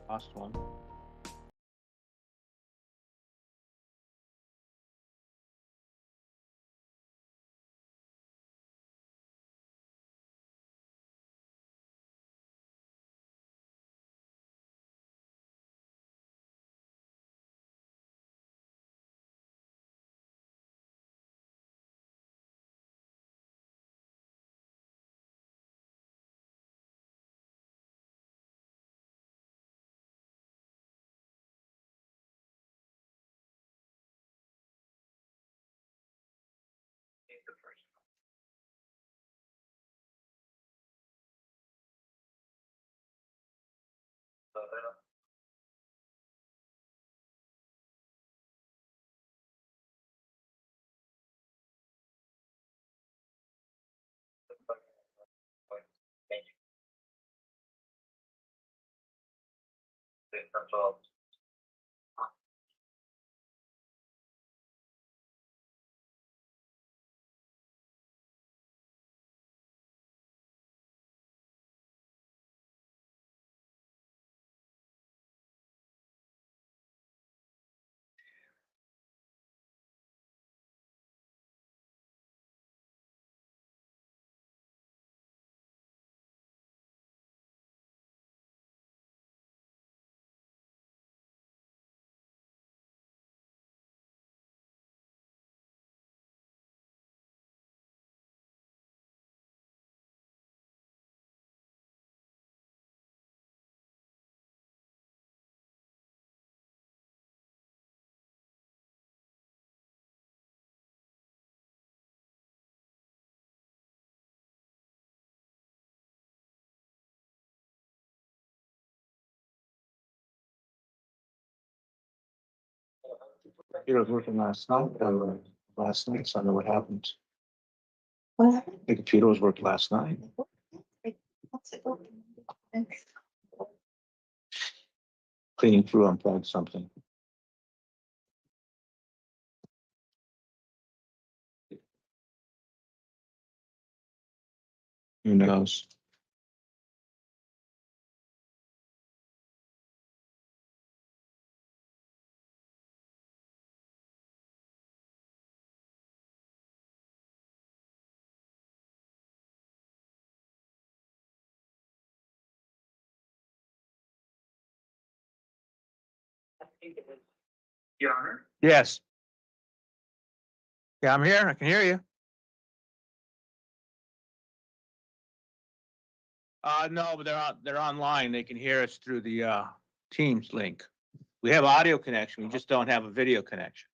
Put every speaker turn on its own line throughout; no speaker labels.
Last one. Computer was working last night. Last night, so I know what happened.
What happened?
The computer was working last night.
What's it open? Thanks.
Cleaning through, unplugged something. Who knows?
Your Honor?
Yes. Yeah, I'm here. I can hear you. No, but they're online. They can hear us through the Teams link. We have audio connection. We just don't have a video connection.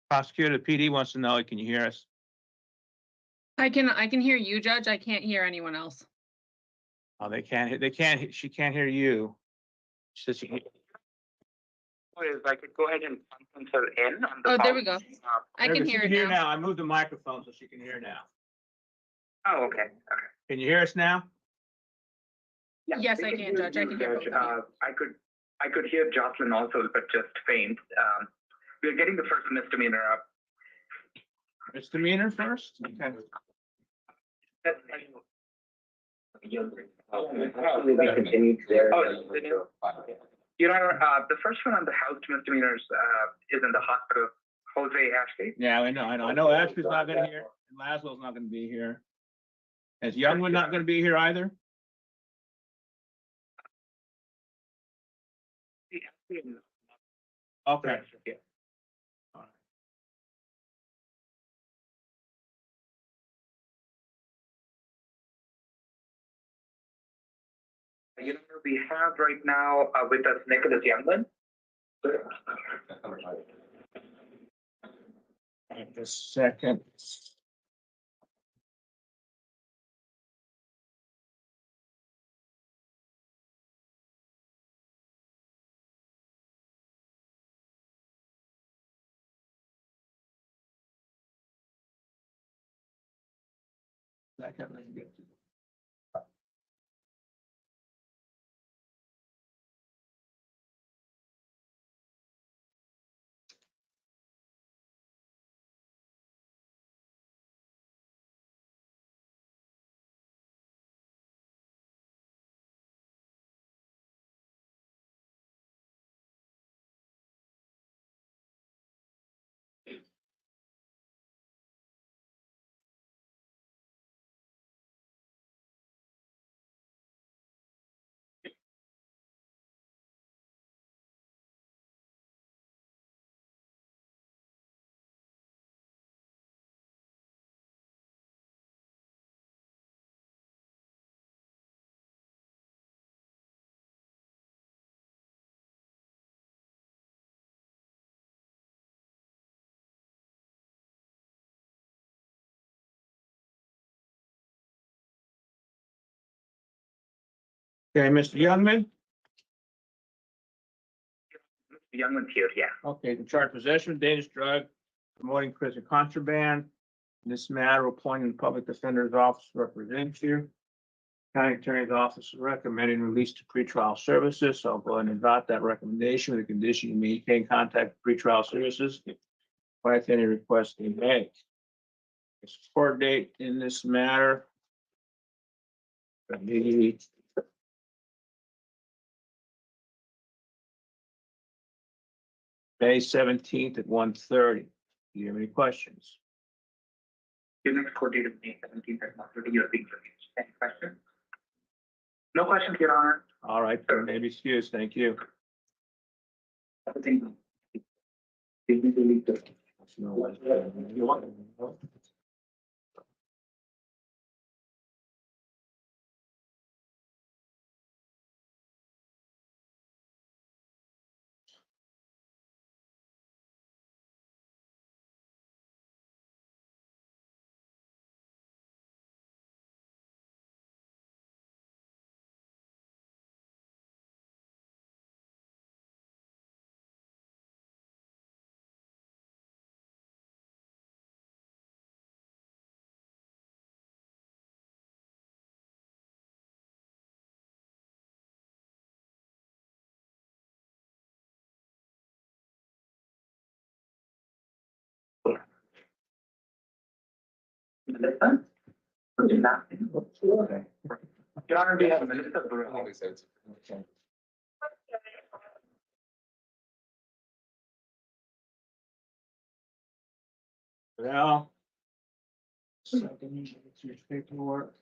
Prosecutor, the PD wants to know, can you hear us?
I can hear you, Judge. I can't hear anyone else.
Oh, they can't, she can't hear you. She says she can't.
Is I could go ahead and conference her in on the
Oh, there
phone.
we go. I
There
can
we go.
hear
She
it
can hear
now.
now. I moved the microphone so she can hear now.
Oh, okay.
Can you hear us now?
Yeah,
Yes,
we
I
could
can,
hear
Judge. I
you,
can hear both of you.
I could hear Jocelyn also, but just faint. We're getting the first misdemeanor up.
Misdemeanor first? Okay.
We continued there. Your Honor, the first one on the house misdemeanors is in the hospital. Jose Ashley.
Yeah, I know Ashley's not gonna hear, and Laszlo's not gonna be here. Is Youngwood not gonna be here either? Okay.
Yeah. You know, we have right now with us Nicholas Youngman.
Just a second. Second, let me get to Okay, Mr. Youngman?
The young one's here, yeah.
Okay, in charge of possession of dangerous drug, promoting prison contraband. In this matter, appointing the public defender's office to represent you. County Attorney's Office is recommending release to pretrial services, so I'll go ahead and adopt that recommendation with the condition you maintain contact with pretrial services. Prior to any request they make. This court date in this matter. The May 17th at 1:30. Do you have any questions?
Your next court date is May 17th at 1:30. You're being released. Any questions? No questions, Your Honor.
All right, you may be excused. Thank you.
Everything. Did we delete the-
You want?
Melissa? Who's in that? Your Honor, we have Melissa Burrow.
Well. Second, it's your paperwork.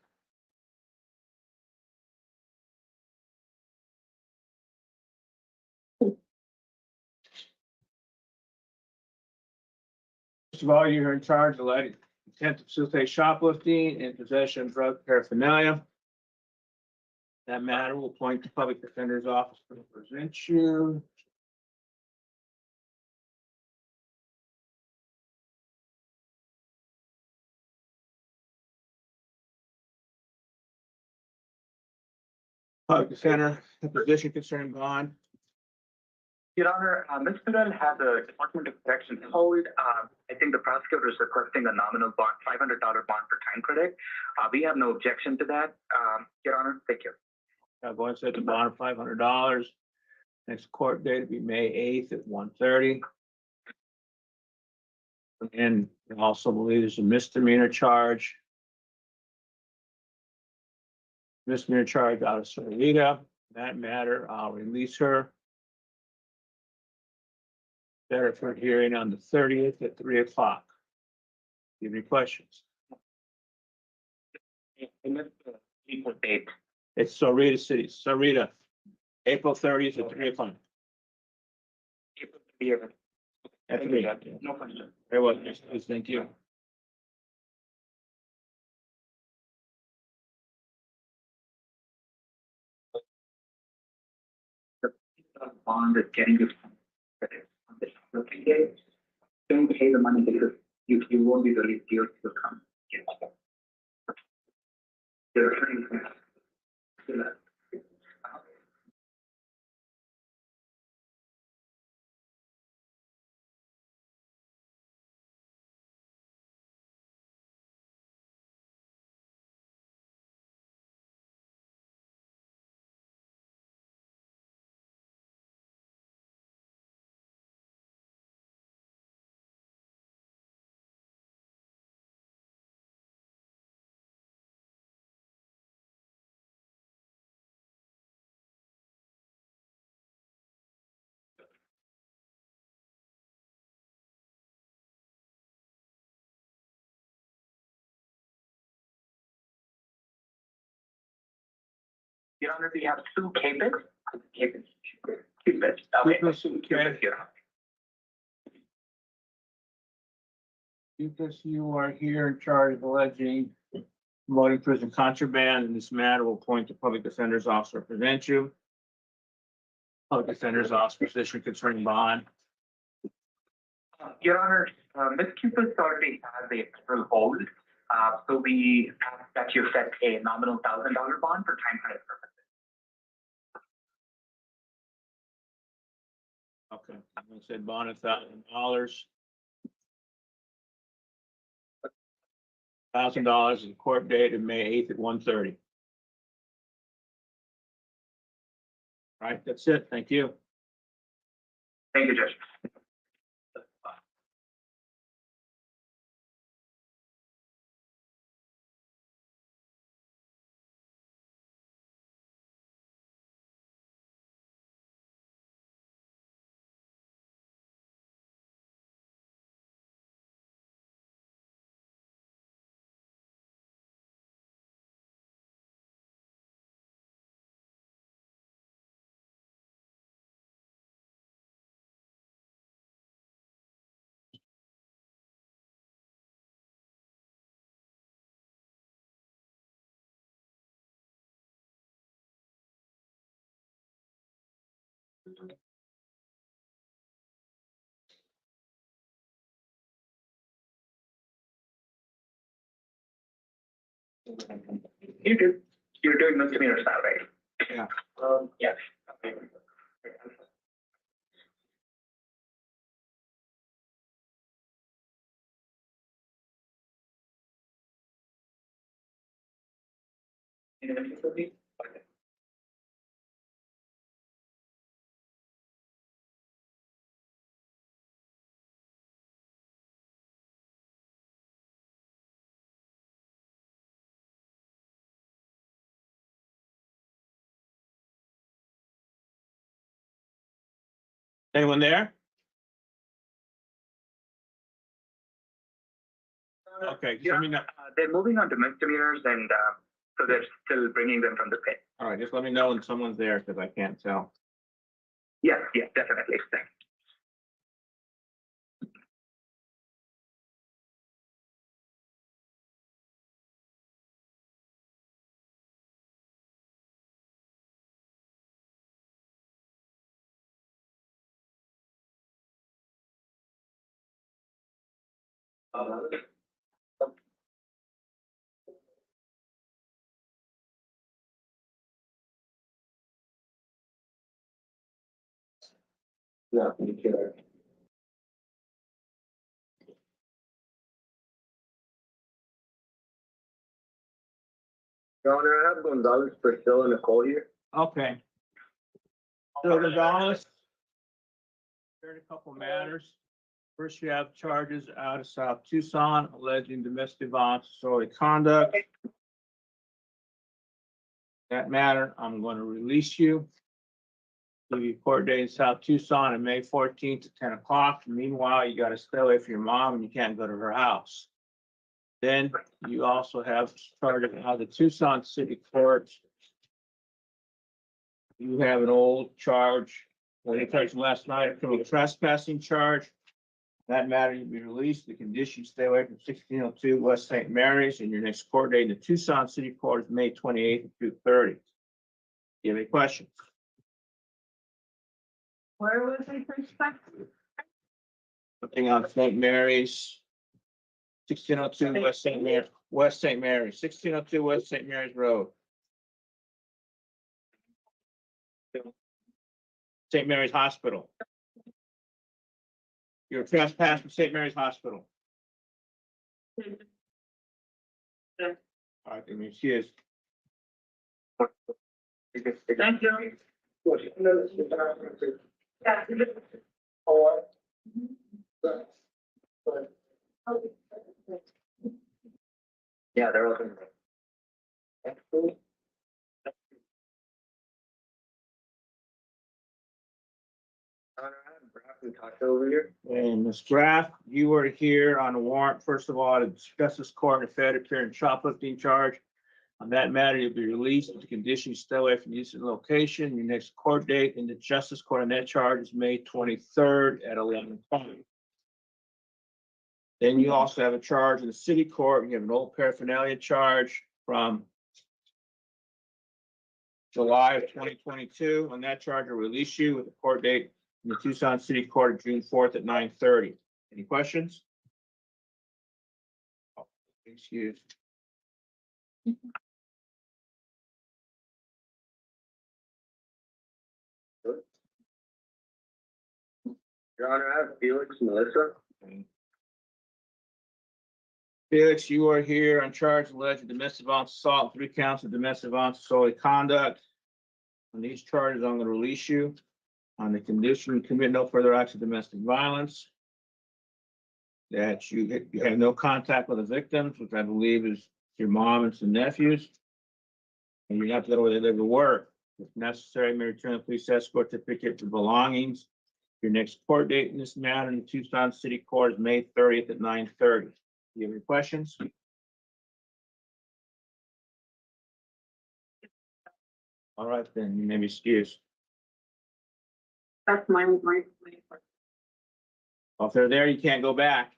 First of all, you're in charge of letting intent to facilitate shoplifting and possession of drug paraphernalia. That matter will appoint the public defender's office to represent you. Public defender, the position concerning bond.
Your Honor, Ms. Burrell has a Department of Corrections hold. I think the prosecutor is requesting a nominal bond, $500 bond for time credit. We have no objection to that. Your Honor, thank you.
I'll go ahead and set the bond of $500. Next court date will be May 8th at 1:30. And I also believe there's a misdemeanor charge. Misdemeanor charge out of Sarita. That matter, I'll release her. Better for hearing on the 30th at 3:00. Do you have any questions?
Equal date.
It's Sarita City, Sarita, April 30th at 3:00.
April 30th.
At 3.
No question.
Very well, yes, thank you.
The bond is getting you. Don't pay the money because you won't be released, you will come. Yes. Your attorney can- Your Honor, we have two cases. Cases. Cupid. Okay.
Cupid,
Your Honor.
Because you are here in charge of alleging promoting prison contraband in this matter, will appoint the public defender's office to represent you. Public defender's office position concerning bond.
Your Honor, Ms. Cupid already has a federal hold. So we ask that you set a nominal $1,000 bond for time credit purposes.
Okay, I said bond $1,000. $1,000 is court date of May 8th at 1:30. Right, that's it. Thank you.
Thank you, Judge. You do. You're doing misdemeanors now, right?
Yeah.
Yes. Okay. Okay.
Anyone there? Okay, just let me know.
They're moving on to misdemeanors and, so they're still bringing them from the pit.
All right, just let me know when someone's there because I can't tell.
Yes, yes, definitely. Thanks. Yeah, thank you. Your Honor, I have Gonzalez, Priscilla, and Nicole here.
Okay. So Gonzalez. Heard a couple matters. First, you have charges out of South Tucson alleging domestic violence, disorderly conduct. That matter, I'm going to release you. Give you court date in South Tucson on May 14th at 10 o'clock. Meanwhile, you got to stay away from your mom and you can't go to her house. Then you also have charges out of the Tucson City Court. You have an old charge, well, they charged last night, a criminal trespassing charge. That matter, you'll be released. The condition, stay away from 1602 West St. Mary's, and your next court date in the Tucson City Court is May 28th at 2:30. Do you have any questions?
Where was I first?
Looking on St. Mary's, 1602 West St. Mary's, 1602 West St. Mary's Road. St. Mary's Hospital. You're trespassing from St. Mary's Hospital. All right, I mean, she is.
Thank you. Yeah, they're open. Over here.
And Ms. Graff, you were here on a warrant, first of all, to discuss this court and fed appear in shoplifting charge. On that matter, you'll be released with the condition you stay away from the incident location. Your next court date in the Justice Court on that charge is May 23rd at 11 o'clock. Then you also have a charge in the city court. You have an old paraphernalia charge from July of 2022. On that charge, will release you with a court date in the Tucson City Court, June 4th at 9:30. Any questions? Oh, excuse.
Your Honor, I have Felix Melissa.
Felix, you are here on charge of alleged domestic violence assault, 3 counts of domestic violence assault conduct. On these charges, I'm going to release you on the condition you commit no further acts of domestic violence. That you have no contact with the victims, which I believe is your mom and some nephews. And you have to go where they live or work. If necessary, may return the police escort to pick up your belongings. Your next court date in this matter in the Tucson City Court is May 30th at 9:30. Do you have any questions? All right, then you may be excused.
That's my.
Well, if they're there, you can't go back.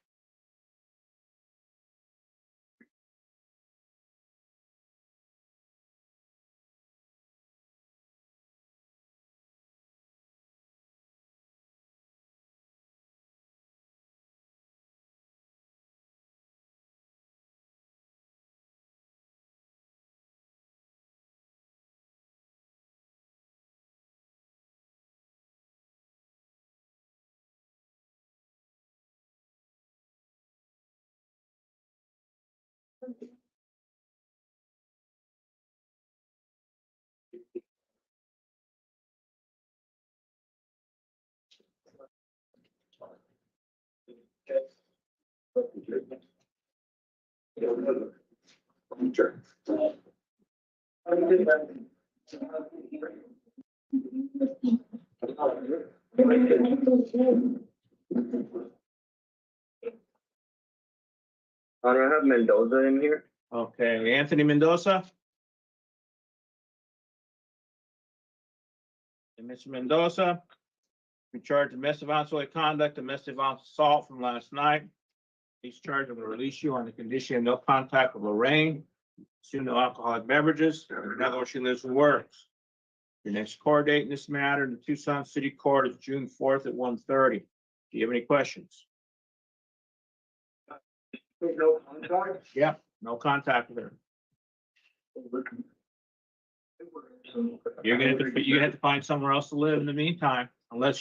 Sure.
Honor, I have Mendoza in here.
Okay, Anthony Mendoza. And Mr. Mendoza, we charge domestic violence related conduct, domestic violence assault from last night. These charges will release you on the condition of no contact with Lorraine, assume no alcoholic beverages, not where she lives and works. Your next court date in this matter in the Tucson City Court is June 4th at 1:30. Do you have any questions?
No contact?
Yeah, no contact with her. You're gonna have to find somewhere else to live in the meantime, unless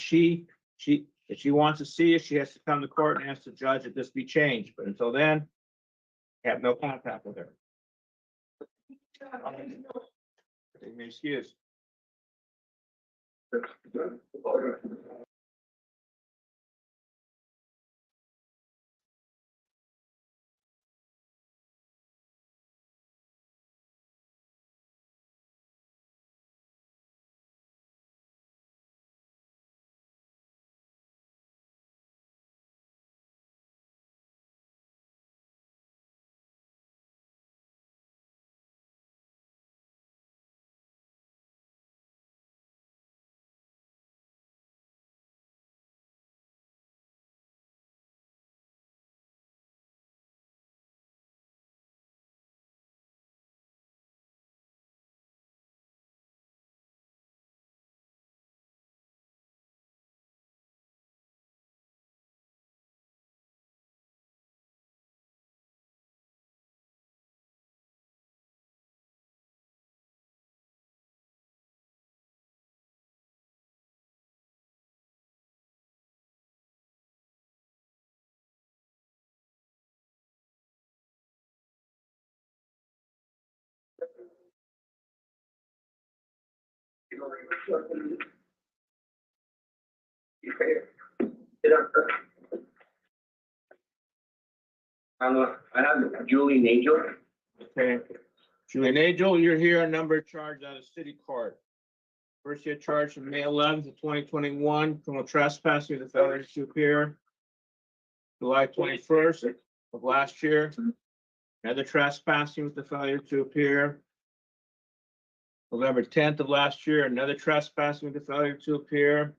if she wants to see you, she has to come to court and ask the judge that this be changed, but until then, have no contact with her. Take me excuse.
I have Julie Nagel.
Okay. Julian Angel, you're here on number charged out of city court. First, you're charged from May 11th of 2021, criminal trespassing with the failure to appear. July 21st of last year, another trespassing with the failure to appear. November 10th of last year, another trespassing with the failure to appear.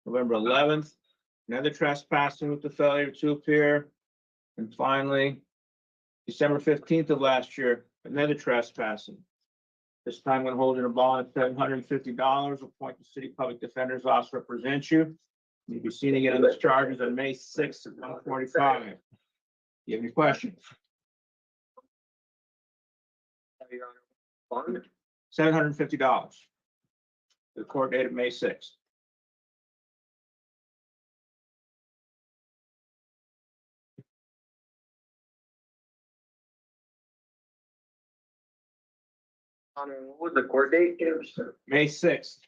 November 11th, another trespassing with the failure to appear. And finally, December 15th of last year, another trespassing. This time when holding a bond of $750, appoint the city public defender's office to represent you. You'll be seen again on those charges on May 6th at 1:45. Do you have any questions? $750. The court date of May 6th.
What was the court date?
May 6th.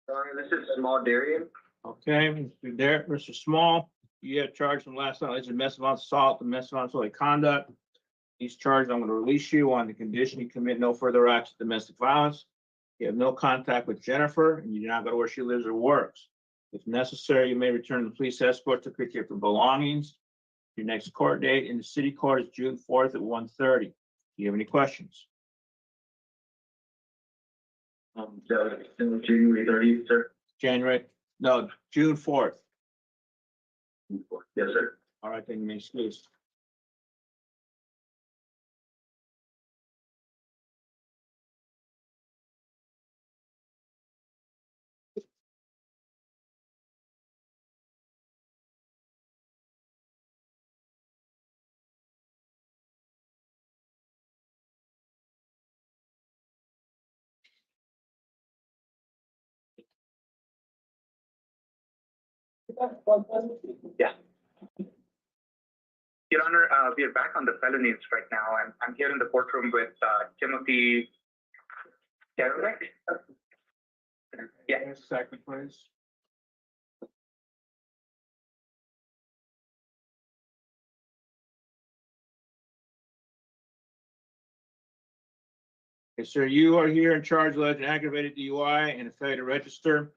Your Honor, this is Small Darian.
Okay, Mr. Derek, Mr. Small, you have charged from last night, it's a domestic violence assault, domestic violence disorderly conduct. These charges, I'm going to release you on the condition you commit no further acts of domestic violence. You have no contact with Jennifer, and you do not go to where she lives or works. If necessary, you may return to the police escort to pick you up your belongings. Your next court date in the city court is June 4th at 1:30. Do you have any questions?
January 30th, sir.
June 4th.
Yes, sir.
All right, then you may excuse.
Yeah. Your Honor, we are back on the felonies right now, and I'm here in the courtroom with Timothy Derek. Yeah.
Second, please. Okay, sir, you are here in charge of alleged aggravated DUI and a failure to register.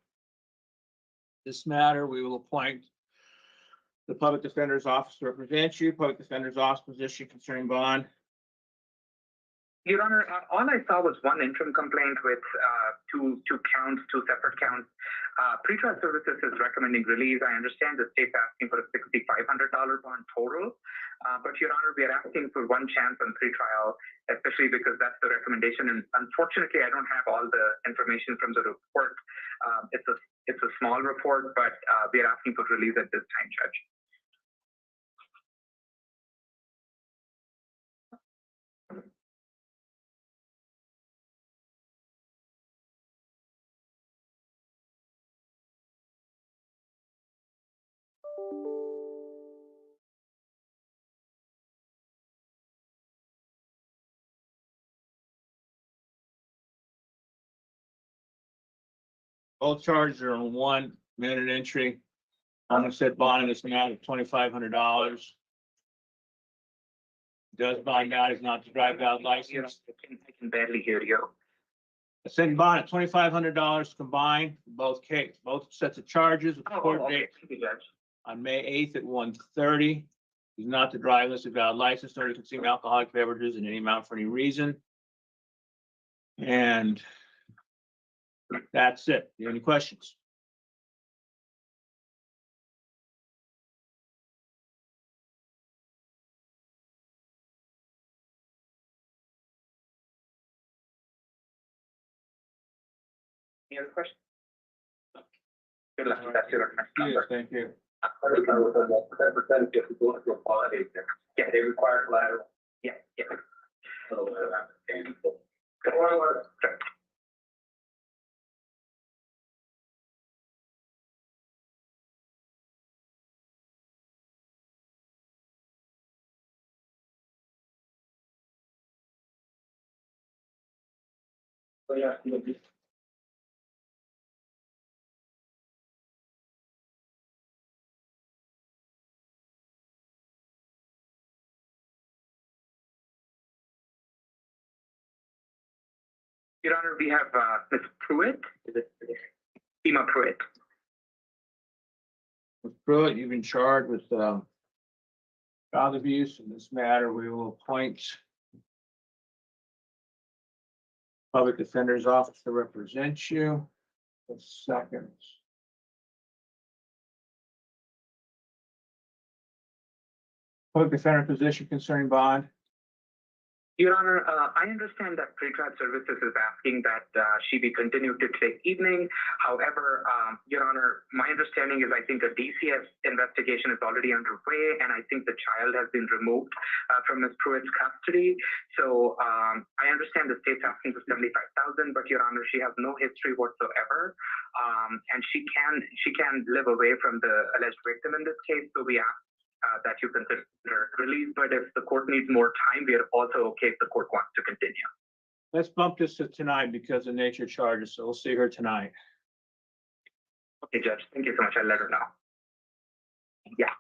This matter, we will appoint the public defender's office to represent you, public defender's office position concerning bond.
Your Honor, all I saw was one interim complaint with two separate counts. Pretrial services is recommending release. I understand the state's asking for a $6,500 bond total. But Your Honor, we are asking for one chance on pretrial, especially because that's the recommendation. And unfortunately, I don't have all the information from the report. It's a small report, but we are asking for release at this time, Judge.
Both charges are on 1 minute entry. I'm gonna set bond in this amount of $2,500. Does bond out is not to drive without
Your Honor,
license.
I can barely hear you.
I set bond at $2,500 combined, for both sets of charges with the court
Okay.
date
Thank you, Judge.
on May 8th at 1:30. He's not to drive unless he's got a license, nor to consume alcoholic beverages in any amount for any reason. And that's it. Do you have any questions?
Any other questions? Good luck. That's your next number.
Thank you.
Yeah, they require collateral. Yeah, yeah. Your Honor, we have Ms. Pruitt. Is it Pima Pruitt?
Ms. Pruitt, you've been charged with child abuse. In this matter, we will appoint public defender's office to represent you. A second. Public defender position concerning bond.
Your Honor, I understand that pretrial services is asking that she be continued to take evening. However, Your Honor, my understanding is I think a DCS investigation is already underway, and I think the child has been removed from Ms. Pruitt's custody. So I understand the state's asking for $75,000, but Your Honor, she has no history whatsoever, and she can live away from the alleged victim in this case. So we ask that you consider release, but if the court needs more time, we are also okay if the court wants to continue.
Let's bump this to tonight because of nature charges, so we'll see her tonight.
Okay, Judge, thank you so much. I'll let her know. Yeah.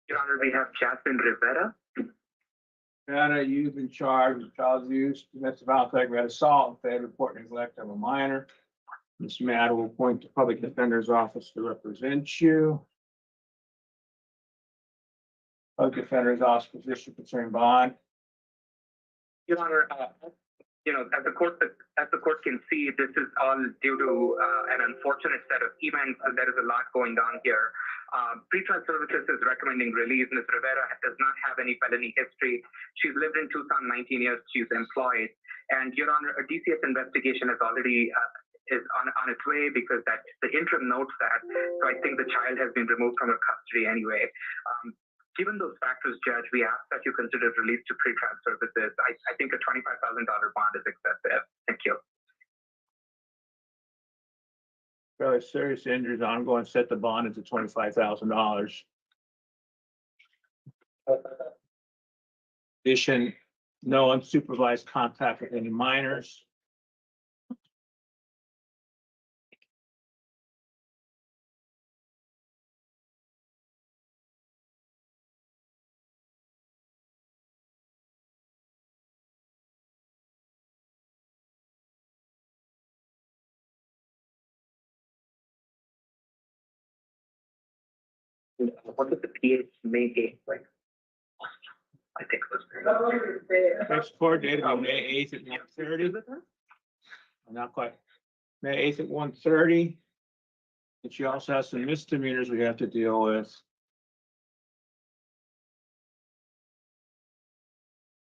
Your Honor, we have Jasmine Rivera.
Anna, you've been charged with child abuse, domestic violence, aggravated assault, and failed report neglect of a minor. This matter will appoint the public defender's office to represent you. Public defender's office position concerning bond.
Your Honor, as the court can see, this is all due to an unfortunate set of events. There is a lot going on here. Pretrial services is recommending release. Ms. Rivera does not have any felony history. She's lived in Tucson 19 years. She's employed. And Your Honor, a DCS investigation is already is on its way because that the interim notes that. So I think the child has been removed from her custody anyway. Given those factors, Judge, we ask that you consider release to pretrial services. I think a $25,000 bond is excessive. Thank you.
Fairly serious injuries, ongoing, set the bond at $25,000. Addition, no unsupervised contact with any minors.
What is the PH May 8th, right? I think it was.
Next court date on May 8th at 1:30. Not quite. May 8th at 1:30. And she also has some misdemeanors we have to deal with.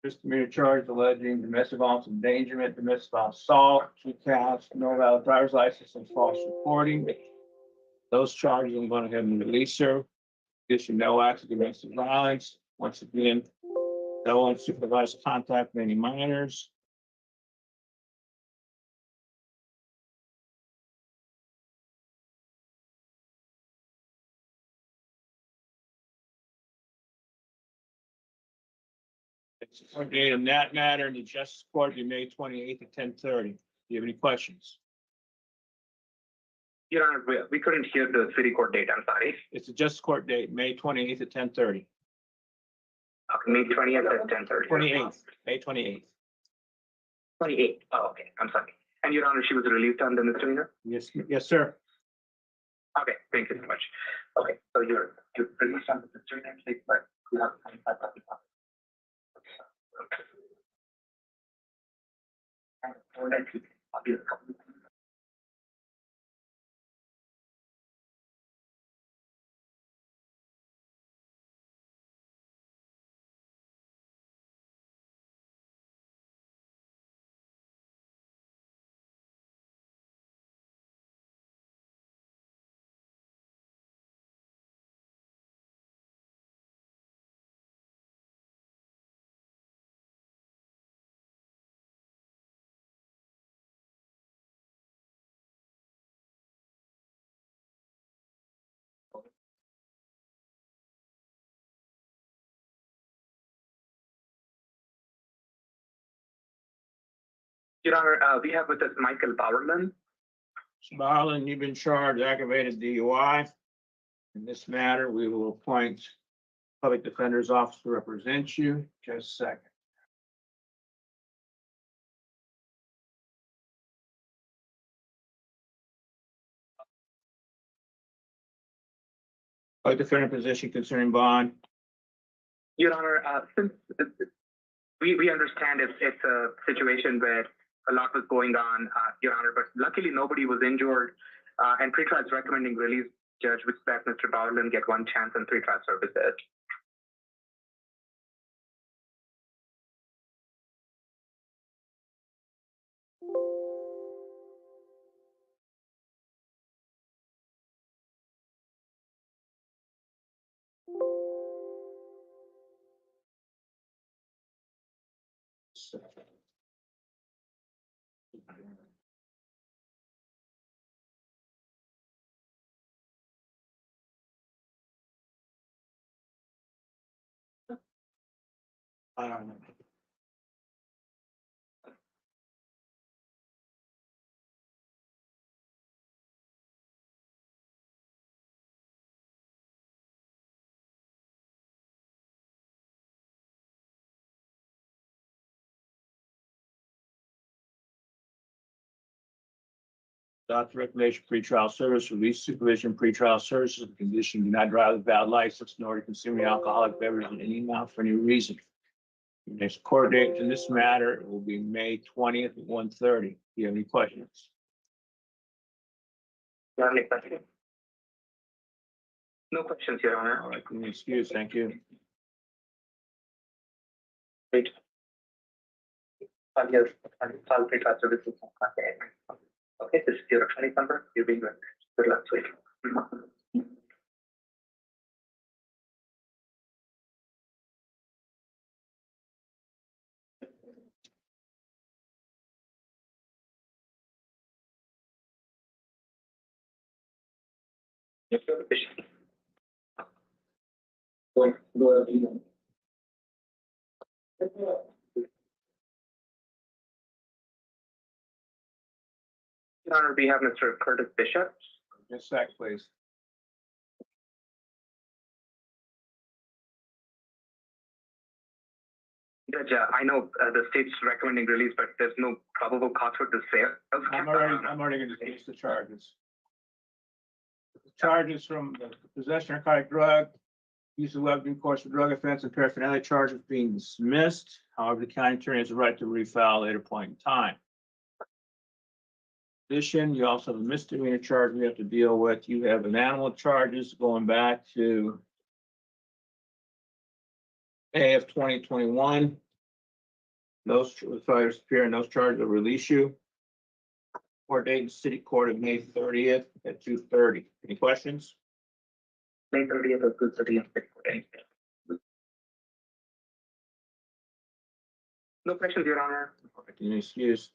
Misdemeanor charge alleging domestic violence endangerment, domestic violence assault, 2 counts, no valid driver's license and false reporting. Those charges, I'm going to have them release her. Issue no acts of domestic violence. Once again, no unsupervised contact with any minors. Court date on that matter in the Justice Court be May 28th at 10:30. Do you have any questions?
Your Honor, we couldn't hear the city court date. I'm sorry.
It's a Justice Court date, May 28th at 10:30.
May 20th at 10:30.
28th, May 28th.
28th. Oh, okay. I'm sorry. And Your Honor, she was released on the misdemeanor?
Yes, yes, sir.
Okay. Thank you so much. Okay. So you're released on the misdemeanor, but you have $25,000. Okay. I'll be a couple. Your Honor, we have with us Michael Bowerland.
Mr. Barlin, you've been charged aggravated DUI. In this matter, we will appoint Public Defender's Office to represent you. Just a second. Public Defender position concerning bond.
Your Honor, since we understand it's a situation where a lot was going on, Your Honor, but luckily nobody was injured, and pretrial is recommending release. Judge, which that Mr. Bowerland get one chance on pretrial services.
I don't know. Adopt recommendation pretrial service, release supervision, pretrial services, the condition do not drive without license nor to consume alcoholic beverage in any amount for any reason. Your next court date in this matter will be May 20th at 1:30. Do you have any questions?
You have any questions? No questions, Your Honor.
All right, can you excuse? Thank you.
Wait. Yes, I'll pretrial services. Okay, this is your attorney number. You're being good. Good luck to you. Yes, sir. Your Honor, we have Mr. Curtis Bishop.
Just a sec, please.
Judge, I know the state's recommending release, but there's no probable cause for the sale.
I'm already going to case the charges. The charges from the possession of narcotic drug, use of weapon, course of drug offense, and paraphernalia charges being dismissed. However, the county attorney has the right to refile at a later point in time. In addition, you also have a misdemeanor charge we have to deal with. You have an animal charges going back to May of 2021. Those failures appear and those charges will release you. Court date in city court of May 30th at 2:30. Any questions?
May 30th or 2:30. No questions, Your Honor.
Can you excuse?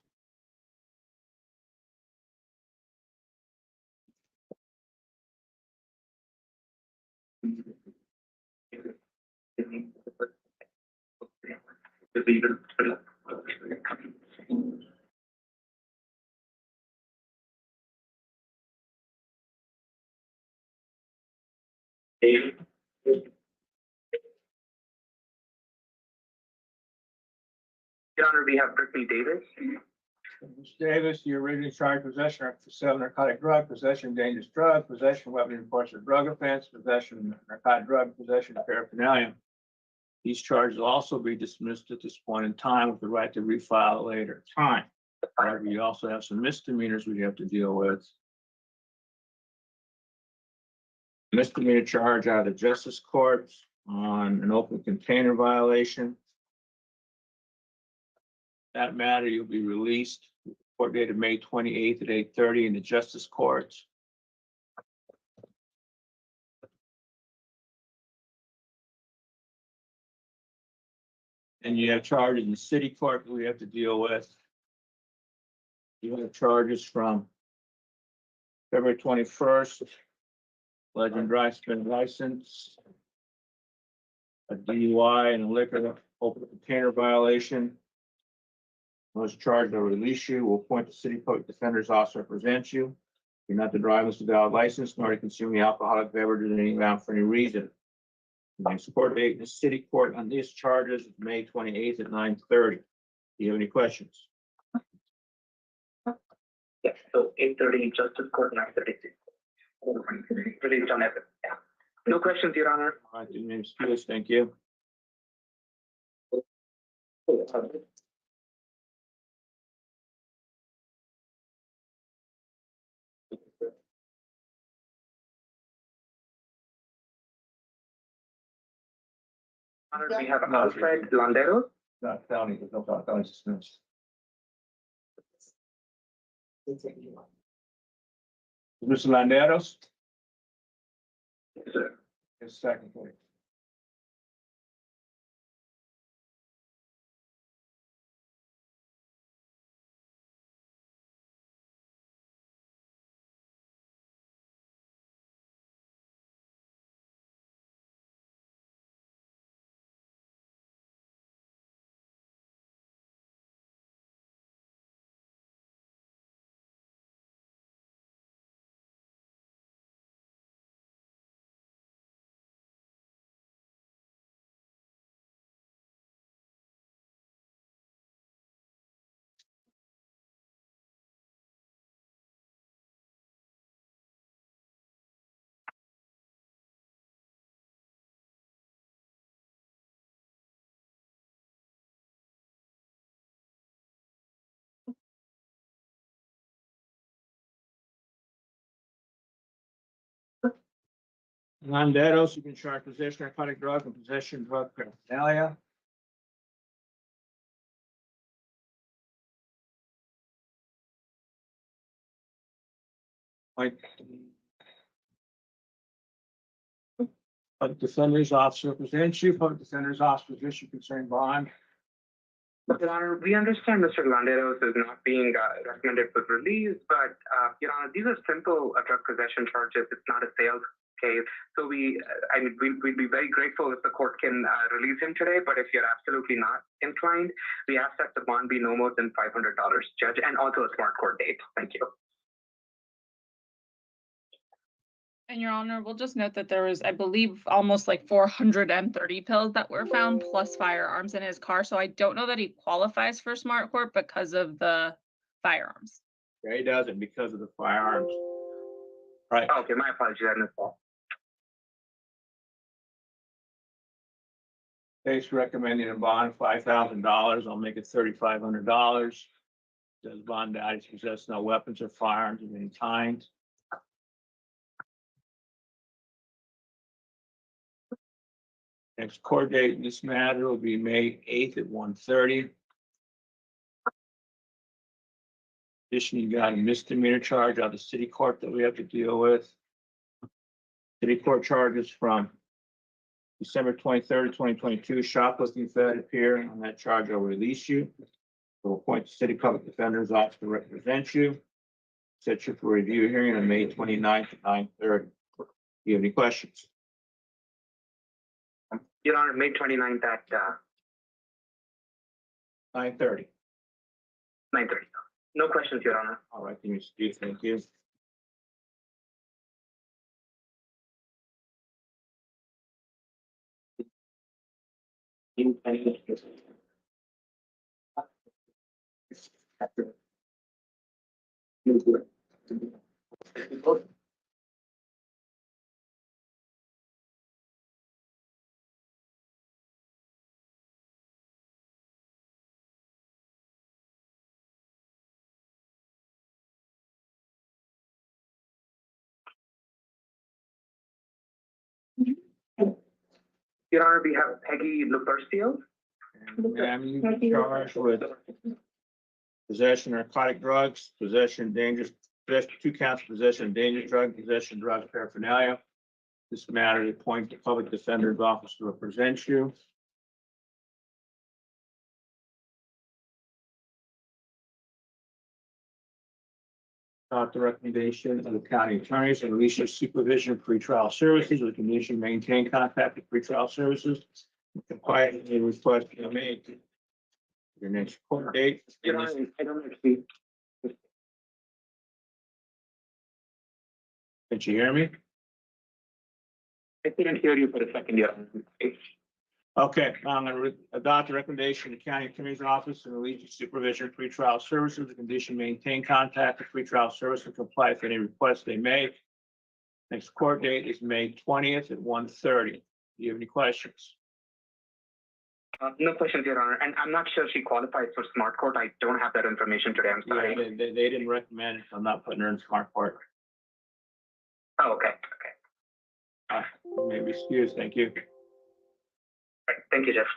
Your Honor, we have Brittany Davis.
Ms. Davis, you're originally charged with possession of sale of narcotic drug, possession of dangerous drug, possession of weapon and force of drug offense, possession of narcotic drug, possession of paraphernalia. These charges will also be dismissed at this point in time with the right to refile at a later time. However, you also have some misdemeanors we have to deal with. Misdemeanor charge out of the justice court on an open container violation. That matter, you'll be released. Court date of May 28th at 8:30 in the justice courts. And you have charges in the city court that we have to deal with. You have charges from February 21st, legend dry spin license, a DUI and a liquor open container violation, Unless charged or release you, will appoint the city public defender's office to represent you. You're not to drive with a valid license, nor to consume the alcoholic beverage in any amount for any reason. The next court date in the city court on these charges is May 28th at 9:30. Do you have any questions?
Yes, so 8:30, Justice Court, 9:36. Released on evidence, yeah. No questions, Your Honor.
All right, your name's Felix, thank you.
Honor, we have Alfred Landero.
Not felony, there's no felony suspense. Mr. Landeros?
Yes, sir.
Yes, second, please. Landeros, you can charge possession of narcotic drug and possession of drug paraphernalia. Like. Public defender's office represents you, public defender's office position concerning bond.
Your Honor, we understand Mr. Landeros is not being recommended for release, but, Your Honor, these are simple drug possession charges. It's not a sales case. So we'd be very grateful if the court can release him today, but if you're absolutely not inclined, we ask that the bond be no more than $500, Judge, and also a smart court date. Thank you.
And Your Honor, we'll just note that there was, I believe, almost like 430 pills that were found plus firearms in his car. So I don't know that he qualifies for smart court because of the firearms.
Yeah, he doesn't because of the firearms. Right.
Okay, my apologies. I missed that.
State's recommending a bond of $5,000. I'll make it $3,500. Does bond value possess no weapons or firearms of any kind? Next court date in this matter will be May 8th at 1:30. Additionally, you got a misdemeanor charge out of the city court that we have to deal with. City court charges from December 23rd, 2022, shoplifting fed appear. On that charge, I'll release you. We'll appoint the city public defender's office to represent you. Set you for review hearing on May 29th at 9:30. Do you have any questions?
Your Honor, May 29th at
9:30.
9:30. No questions, Your Honor.
All right, then you excuse, thank you.
Your Honor, we have Peggy Lupercio.
Ma'am, you are charged with possession of narcotic drugs, possession of dangerous, 2 counts of possession of dangerous drug, possession of drug paraphernalia. This matter, to appoint the public defender's office to represent you. The recommendation of the county attorneys and release your supervision of pretrial services with condition maintain contact with pretrial services. Comply with any request you make. Your next court date.
Your Honor, I don't actually.
Did you hear me?
I couldn't hear you for a second, Your Honor.
Okay, I'm gonna adopt the recommendation of the county attorney's office and release the supervision of pretrial services, the condition maintain contact with pretrial service and comply with any requests they make. Next court date is May 20th at 1:30. Do you have any questions?
No questions, Your Honor, and I'm not sure she qualifies for smart court. I don't have that information today. I'm
Yeah,
sorry.
they didn't recommend it, so I'm not putting her in smart court.
Oh, okay, okay.
You may be excused, thank you.
Right. Thank you, Jeff.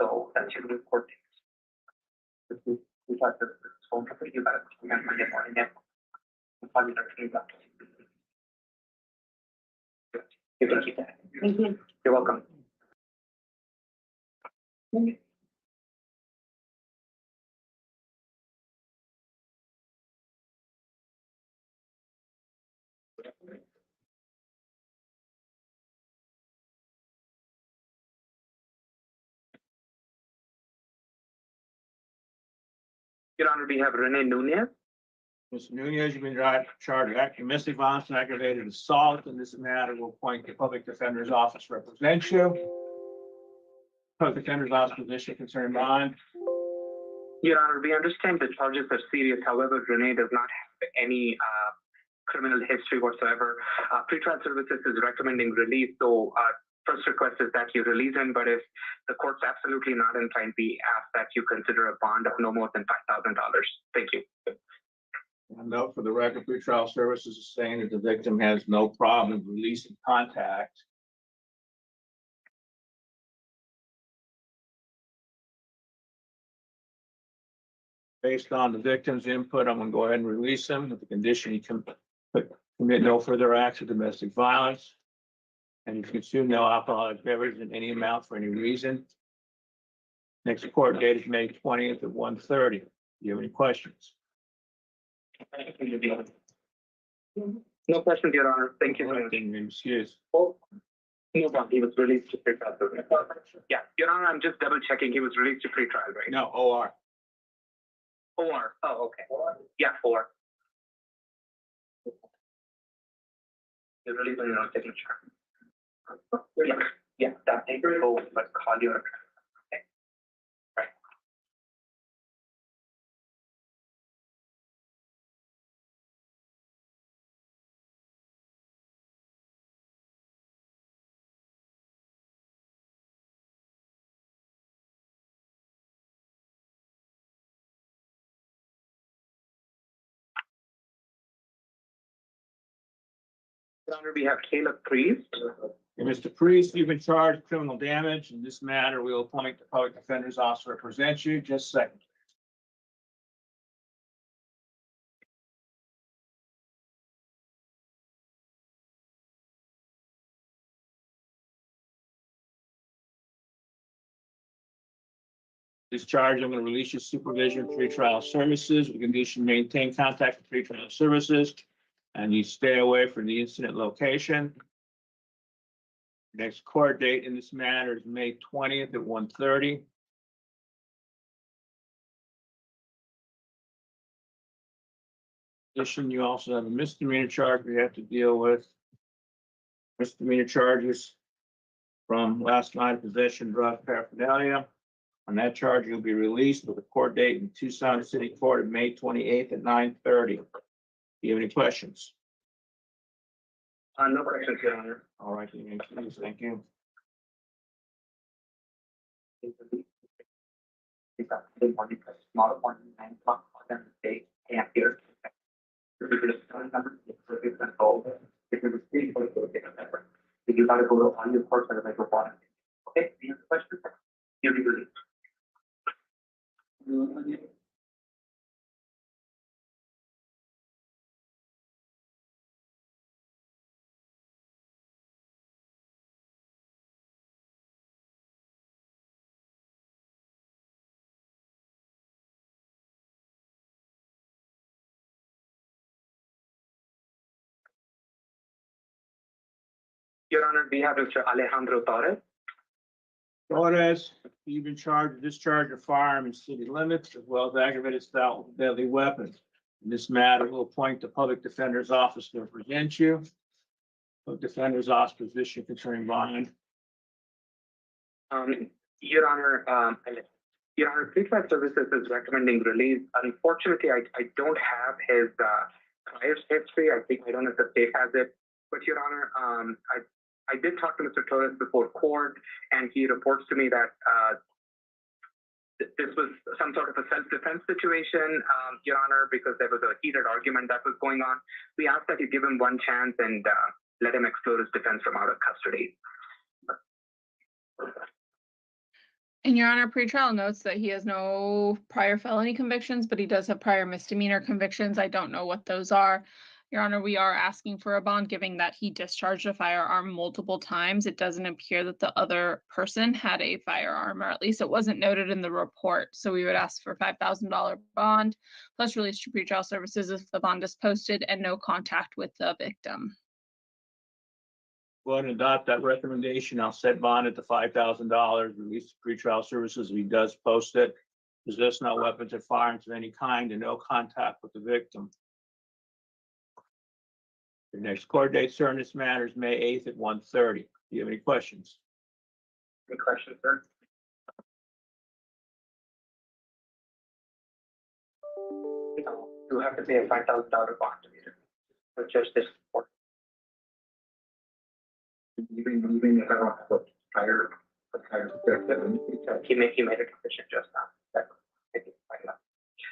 So that's your new court date. We got this phone company, you got it. We got Monday morning, yeah. We'll probably start to do that. You can keep that.
Thank you.
You're welcome. Your Honor, we have Renee Nunez.
Mr. Nunez, you've been charged with domestic violence and aggravated assault. In this matter, will appoint the public defender's office represent you. Public defender's office position concerning bond.
Your Honor, we understand the charges are serious. However, Renee does not have any criminal history whatsoever. Pretrial services is recommending release. So first request is that you release him. But if the court's absolutely not inclined, we ask that you consider a bond of no more than $5,000. Thank you.
Note for the record, pretrial services is saying that the victim has no problem releasing contact. Based on the victim's input, I'm gonna go ahead and release him with the condition he can commit no further acts of domestic violence. And you consume no alcoholic beverage in any amount for any reason. Next court date is May 20th at 1:30. Do you have any questions?
No questions, Your Honor. Thank you.
Excuse.
No bond. He was released to pretrial. Yeah, Your Honor, I'm just double checking. He was released to pretrial, right?
No, OR.
Or, oh, okay. Yeah, or. You're released on your own signature. Yeah, yeah, that paper will but call your. Okay. Right. Your Honor, we have Caleb Priest.
And Mr. Priest, you've been charged with criminal damage. In this matter, we'll appoint the public defender's office to represent you. Just a second. This charge, I'm going to release your supervision of pretrial services with condition maintain contact with pretrial services. And you stay away from the incident location. Next court date in this matter is May 20th at 1:30. In addition, you also have a misdemeanor charge we have to deal with. Misdemeanor charges from last night, possession of drug paraphernalia. On that charge, you'll be released with a court date in Tucson City Court of May 28th at 9:30. Do you have any questions?
No questions, Your Honor.
All right, you may please. Thank you.
Small appointment, 9 o'clock, on the day, and here. If you gotta go to all your courts that are like required. Okay, any other questions? You'll be released. Your Honor, we have Mr. Alejandro Torres.
Whereas you've been charged with discharge of firearm in city limits as well as aggravated assault with deadly weapons. In this matter, we'll appoint the public defender's office to represent you. Public defender's office position concerning bond.
Your Honor, Your Honor, Pretrial Services is recommending release. Unfortunately, I don't have his prior history. I don't know if the state has it. But Your Honor, I did talk to Mr. Torres before court, and he reports to me that this was some sort of a self-defense situation, Your Honor, because there was a heated argument that was going on. We asked that you give him one chance and let him explore his defense from out of custody.
And Your Honor, pretrial notes that he has no prior felony convictions, but he does have prior misdemeanor convictions. I don't know what those are. Your Honor, we are asking for a bond, given that he discharged a firearm multiple times. It doesn't appear that the other person had a firearm, or at least it wasn't noted in the report. So we would ask for a $5,000 bond, plus release to pretrial services if the bond is posted, and no contact with the victim.
Go ahead and adopt that recommendation. I'll set bond at the $5,000, release to pretrial services if he does post it. Possess no weapons or firearms of any kind and no contact with the victim. The next court date, sir, in this matter is May 8th at 1:30. Do you have any questions?
Any questions, sir? You have to pay a $5,000 bond to me for just this report. Even if I don't have a prior he made a decision just now.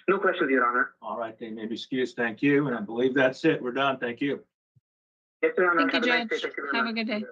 No questions, Your Honor.
All right, they may be excused. Thank you. And I believe that's it. We're done. Thank you.
Yes, Your Honor.
Thank you,
Have a nice day.
Judge.
Thank you very
Have a
much.
good day.